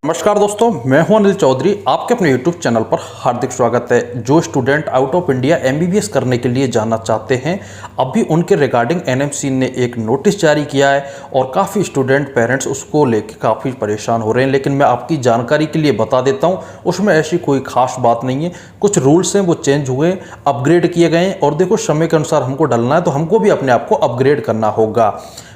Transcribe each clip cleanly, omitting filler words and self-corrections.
नमस्कार दोस्तों, मैं हूं अनिल चौधरी। आपके अपने YouTube चैनल पर हार्दिक स्वागत है। जो student out of India MBBS करने के लिए जाना चाहते हैं, अभी उनके रिगार्डिंग NMC ने एक नोटिस जारी किया है और काफ़ी स्टूडेंट पेरेंट्स उसको लेके काफ़ी परेशान हो रहे हैं। लेकिन मैं आपकी जानकारी के लिए बता देता हूं, उसमें ऐसी कोई खास बात नहीं है। कुछ रूल्स हैं वो चेंज हुए, अपग्रेड किए गए हैं और देखो समय के अनुसार हमको ढलना है, तो हमको भी अपने आप को अपग्रेड करना होगा।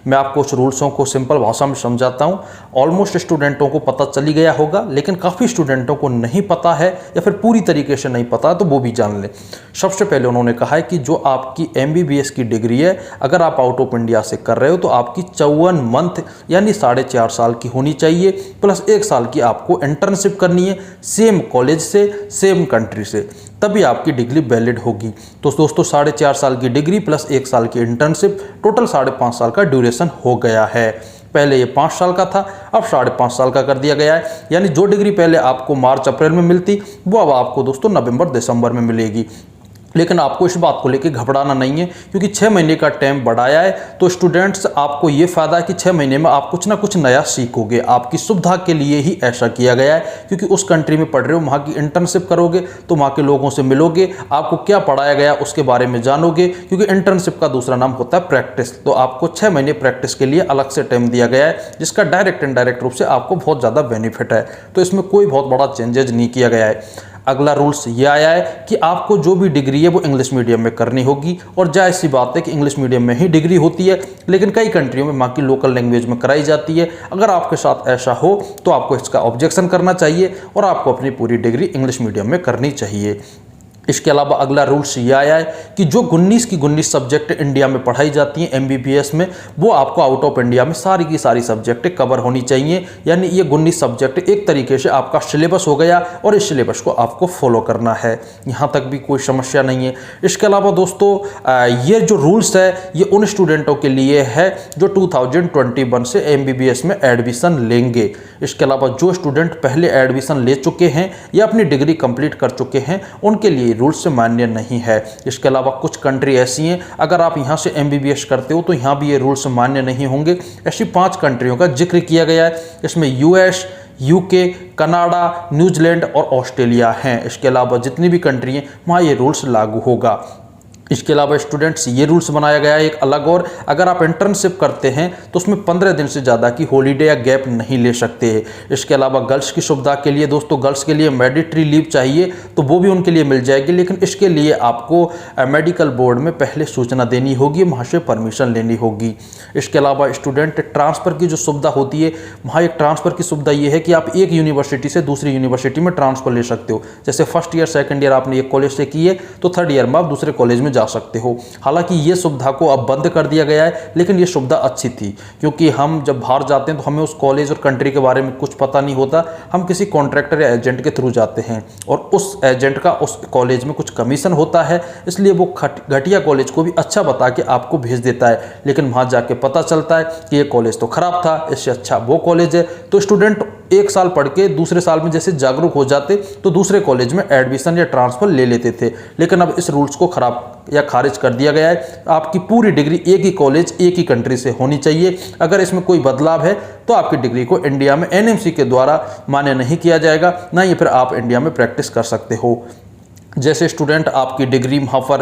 मैं आपको उस रूल्सों को सिंपल भाषा में समझाता हूँ। ऑलमोस्ट स्टूडेंटों को पता चली गया होगा, लेकिन काफ़ी स्टूडेंटों को नहीं पता है या फिर पूरी तरीके से नहीं पता, तो वो भी जान लें। सबसे पहले उन्होंने कहा है कि जो आपकी MBBS की डिग्री है, अगर आप आउट ऑफ इंडिया से कर रहे हो तो आपकी 54 मंथ यानी 4.5 साल की होनी चाहिए, प्लस 1 साल की आपको इंटर्नशिप करनी है सेम कॉलेज से, सेम कंट्री से, तभी आपकी डिग्री वैलिड होगी। तो दोस्तों 4.5 साल की डिग्री प्लस 1 साल की इंटर्नशिप, टोटल 5.5 साल का ड्यूरेशन हो गया है। पहले ये 5 साल का था, अब 5.5 साल का कर दिया गया है। यानी जो डिग्री पहले आपको मार्च अप्रैल में मिलती, वो अब आपको दोस्तों नवंबर दिसंबर में मिलेगी। लेकिन आपको इस बात को लेकर घबराना नहीं है, क्योंकि 6 महीने का टाइम बढ़ाया है। तो स्टूडेंट्स, आपको ये फ़ायदा है कि 6 महीने में आप कुछ ना कुछ नया सीखोगे। आपकी सुविधा के लिए ही ऐसा किया गया है, क्योंकि उस कंट्री में पढ़ रहे हो, वहाँ की इंटर्नशिप करोगे तो वहाँ के लोगों से मिलोगे, आपको क्या पढ़ाया गया उसके बारे में जानोगे, क्योंकि इंटर्नशिप का दूसरा नाम होता है प्रैक्टिस। तो आपको 6 महीने प्रैक्टिस के लिए अलग से टाइम दिया गया है, जिसका डायरेक्ट इनडायरेक्ट रूप से आपको बहुत ज़्यादा बेनिफिट है। तो इसमें कोई बहुत बड़ा चेंजेज नहीं किया गया है। अगला रूल्स ये आया है कि आपको जो भी डिग्री है वो इंग्लिश मीडियम में करनी होगी। और जायज़ सी बात है कि इंग्लिश मीडियम में ही डिग्री होती है, लेकिन कई कंट्रियों में वहाँ की लोकल लैंग्वेज में कराई जाती है। अगर आपके साथ ऐसा हो तो आपको इसका ऑब्जेक्शन करना चाहिए और आपको अपनी पूरी डिग्री इंग्लिश मीडियम में करनी चाहिए। इसके अलावा अगला रूल्स ये आया है कि जो 19 की 19 सब्जेक्ट इंडिया में पढ़ाई जाती हैं MBBS में, वो आपको आउट ऑफ इंडिया में सारी की सारी सब्जेक्ट कवर होनी चाहिए। यानी ये 19 सब्जेक्ट एक तरीके से आपका सिलेबस हो गया और इस सिलेबस को आपको फॉलो करना है। यहाँ तक भी कोई समस्या नहीं है। इसके अलावा दोस्तों ये जो रूल्स है ये उन स्टूडेंटों के लिए है जो 2021 से MBBS में एडमिशन लेंगे। इसके अलावा जो स्टूडेंट पहले एडमिशन ले चुके हैं या अपनी डिग्री कंप्लीट कर चुके हैं, उनके लिए रूल्स से मान्य नहीं है। इसके अलावा कुछ कंट्री ऐसी हैं, अगर आप यहां से MBBS करते हो तो यहां भी ये रूल्स मान्य नहीं होंगे। ऐसी 5 कंट्रियों का जिक्र किया गया है। इसमें US, UK, कनाडा, न्यूजीलैंड और ऑस्ट्रेलिया हैं। इसके अलावा जितनी भी कंट्री हैं वहाँ ये रूल्स लागू होगा। इसके अलावा स्टूडेंट्स ये रूल्स बनाया गया है एक अलग, और अगर आप इंटर्नशिप करते हैं तो उसमें 15 दिन से ज़्यादा की हॉलीडे या गैप नहीं ले सकते हैं। इसके अलावा गर्ल्स की सुविधा के लिए दोस्तों, गर्ल्स के लिए मैंडेटरी लीव चाहिए तो वो भी उनके लिए मिल जाएगी, लेकिन इसके लिए आपको मेडिकल बोर्ड में पहले सूचना देनी होगी, वहाँ से परमिशन लेनी होगी। इसके अलावा स्टूडेंट ट्रांसफ़र की जो सुविधा होती है, वहाँ एक ट्रांसफ़र की सुविधा ये है कि आप एक यूनिवर्सिटी से दूसरी यूनिवर्सिटी में ट्रांसफ़र ले सकते हो। जैसे फर्स्ट ईयर सेकेंड ईयर आपने एक कॉलेज से की है तो थर्ड ईयर में आप दूसरे कॉलेज में जा सकते हो। हालांकि ये सुविधा को अब बंद कर दिया गया है, लेकिन ये सुविधा अच्छी थी, क्योंकि हम जब बाहर जाते हैं तो हमें उस कॉलेज और कंट्री के बारे में कुछ पता नहीं होता। हम किसी कॉन्ट्रैक्टर या एजेंट के थ्रू जाते हैं और उस एजेंट का उस कॉलेज में कुछ कमीशन होता है, इसलिए वो घटिया कॉलेज को भी अच्छा बता के आपको भेज देता है। लेकिन वहाँ जाके पता चलता है कि ये कॉलेज तो खराब था, इससे अच्छा वो कॉलेज है। तो स्टूडेंट 1 साल पढ़ के दूसरे साल में जैसे जागरूक हो जाते तो दूसरे कॉलेज में एडमिशन या ट्रांसफ़र ले लेते थे। लेकिन अब इस रूल्स को खराब या खारिज कर दिया गया है। आपकी पूरी डिग्री एक ही कॉलेज एक ही कंट्री से होनी चाहिए। अगर इसमें कोई बदलाव है तो आपकी डिग्री को इंडिया में NMC के द्वारा मान्य नहीं किया जाएगा, ना ही फिर आप इंडिया में प्रैक्टिस कर सकते हो। जैसे स्टूडेंट आपकी डिग्री वहाँ पर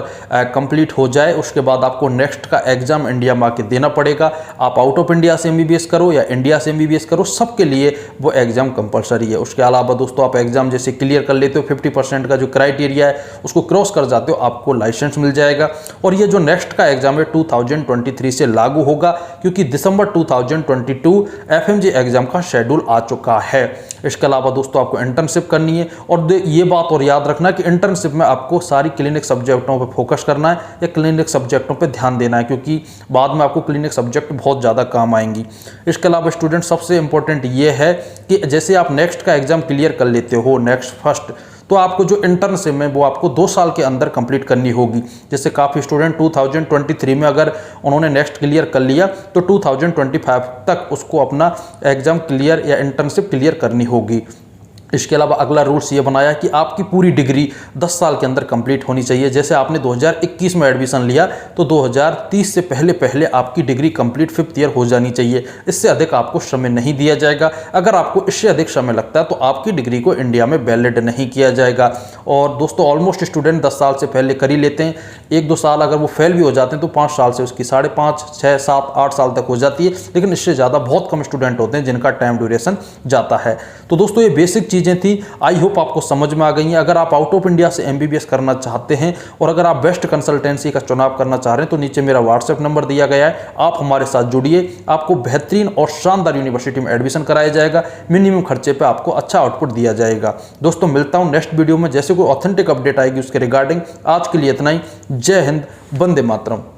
कंप्लीट हो जाए, उसके बाद आपको नेक्स्ट का एग्ज़ाम इंडिया में आके देना पड़ेगा। आप आउट ऑफ इंडिया से MBBS करो या इंडिया से MBBS करो, सबके लिए वो एग्ज़ाम कंपलसरी है। उसके अलावा दोस्तों आप एग्ज़ाम जैसे क्लियर कर लेते हो, 50% का जो क्राइटेरिया है उसको क्रॉस कर जाते हो, आपको लाइसेंस मिल जाएगा। और ये जो नेक्स्ट का एग्ज़ाम है 2023 से लागू होगा, क्योंकि दिसंबर 2022 FMG एग्ज़ाम का शेड्यूल आ चुका है। इसके अलावा दोस्तों आपको इंटर्नशिप करनी है, और ये बात और याद रखना कि इंटर्नशिप में आपको सारी क्लिनिक सब्जेक्टों पे फोकस करना है या क्लिनिक सब्जेक्टों पे ध्यान देना है, क्योंकि बाद में आपको क्लिनिक सब्जेक्ट बहुत ज़्यादा काम आएंगी। इसके अलावा स्टूडेंट सबसे इंपॉर्टेंट ये है कि जैसे आप नेक्स्ट का एग्ज़ाम क्लियर कर लेते हो, नेक्स्ट फर्स्ट, तो आपको जो इंटर्नशिप है वो आपको 2 साल के अंदर कंप्लीट करनी होगी। जैसे काफ़ी स्टूडेंट 2023 में अगर उन्होंने नेक्स्ट क्लियर कर लिया तो 2025 तक उसको अपना एग्ज़ाम क्लियर या इंटर्नशिप क्लियर करनी होगी। इसके अलावा अगला रूल्स ये बनाया कि आपकी पूरी डिग्री 10 साल के अंदर कंप्लीट होनी चाहिए। जैसे आपने 2021 में एडमिशन लिया तो 2030 से पहले पहले आपकी डिग्री कंप्लीट 5th ईयर हो जानी चाहिए। इससे अधिक आपको समय नहीं दिया जाएगा। अगर आपको इससे अधिक समय लगता है तो आपकी डिग्री को इंडिया में वैलिड नहीं किया जाएगा। और दोस्तों ऑलमोस्ट स्टूडेंट 10 साल से पहले कर ही लेते हैं। 1-2 साल अगर वो फेल भी हो जाते हैं तो 5 साल से उसकी 5.5, 6, 7, 8 साल तक हो जाती है। लेकिन इससे ज़्यादा बहुत कम स्टूडेंट होते हैं जिनका टाइम ड्यूरेशन जाता है। तो दोस्तों ये बेसिक चीज़ें थी, आई होप आपको समझ में आ गई हैं। अगर आप आउट ऑफ इंडिया से एमबीबीएस करना चाहते हैं और अगर आप बेस्ट कंसल्टेंसी का चुनाव करना चाह रहे हैं तो नीचे मेरा व्हाट्सएप नंबर दिया गया है, आप हमारे साथ जुड़िए। आपको बेहतरीन और शानदार यूनिवर्सिटी में एडमिशन कराया जाएगा। मिनिमम खर्चे पे आपको अच्छा आउटपुट दिया जाएगा। दोस्तों मिलता हूं नेक्स्ट वीडियो में, जैसे कोई ऑथेंटिक अपडेट आएगी उसके रिगार्डिंग। आज के लिए इतना ही। जय हिंद, वंदे मातरम।